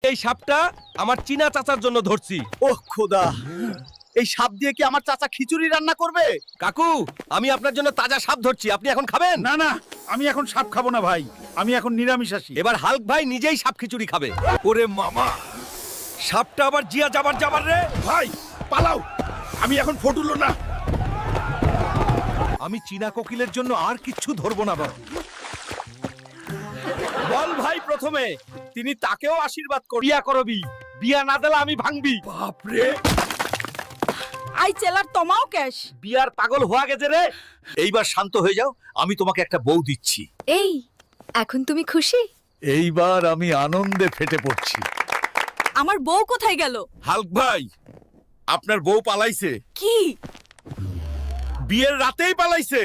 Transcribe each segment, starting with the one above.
এই সাপটা আমার চীনা চাচার জন্য ধরছি। ওহ খোদা, এই সাপ দিয়ে কি আমার চাচা খিচুড়ি রান্না করবে? কাকু, আমি আপনার জন্য তাজা সাপ ধরছি, আপনি এখন খাবেন? না না, আমি এখন সাপ খাবো না ভাই, আমি এখন নিরামিষাশী। এবার হাল্ক ভাই নিজেই সাপ খিচুড়ি খাবে। ওরে মামা, সাপটা আবার জিয়া যাবার রে। ভাই পালাও, আমি এখন ফটুলো না। আমি চীনা কোকিলের জন্য আর কিচ্ছু ধরবো না বাবু। বল ভাই প্রথমে, তিনি তাকেও আশীর্বাদ কর। বিয়া করবি, বিয়া না দিলে আমি ভাঙবি। বাপরে, আই চেলার তোমাও ক্যাশ। বিয়ার পাগল হওয়া গেছে রে। এইবার শান্ত হয়ে যাও, আমি তোমাকে একটা বউ দিচ্ছি। এই এখন তুমি খুশি? এইবার আমি আনন্দে ফেটে পড়ছি। আমার বউ কোথায় গেল? হাল্ক ভাই, আপনার বউ পালাইছে। কি? বিয়ের রাতেই পালাইছে।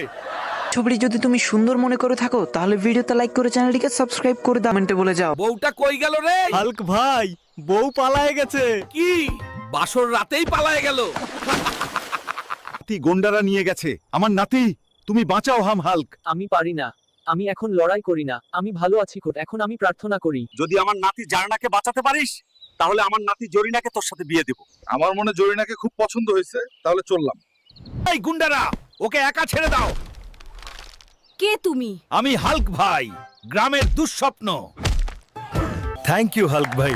ছবিটি যদি তুমি সুন্দর মনে করে থাকো তাহলে ভিডিওতে লাইক করে চ্যানেলটিকে সাবস্ক্রাইব করে দাও, কমেন্টে বলে যাও বউটা কই গেল রে? হাল্ক ভাই, বউ পালায়ে গেছে। কি বাসর রাতেই পালায় গেল? নাতি গন্ডারা নিয়ে গেছে আমার নাতি, তুমি বাঁচাও হাম হাল্ক। আমি পারি না, আমি এখন লড়াই করি না, আমি ভালো আছি কোট, এখন আমি প্রার্থনা করি। যদি আমার নাতি জারনাকে বাঁচাতে পারিস তাহলে আমার নাতি জরিনাকে তোর সাথে বিয়ে দেব। আমার মনে জরিনাকে খুব পছন্দ হয়েছে, তাহলে চললাম। এই গুন্ডারা, ওকে একা ছেড়ে দাও। কে তুমি? আমি হাল্ক ভাই, গ্রামের দুঃস্বপ্ন। থ্যাংক ইউ হাল্ক ভাই।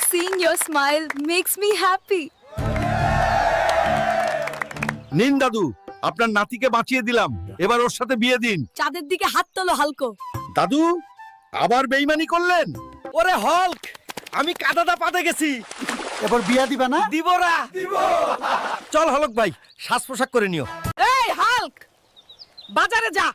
Seeing your smile makes me happy. নিন দাদু, আপনার নাতিকে বাঁচিয়ে দিলাম, এবার ওর সাথে বিয়ে দিন। চাঁদের দিকে হাত তোলো হালকো। দাদু আবার বেইমানি করলেন? ওরে হাল্ক, আমি কাদাদা পাতে গেছি। এবার বিয়া দিবা না? দিবরা দিব। চল হাল্ক ভাই, শ্বাস পোশাক করে নিও। এই হাল্ক, বাজারে যা।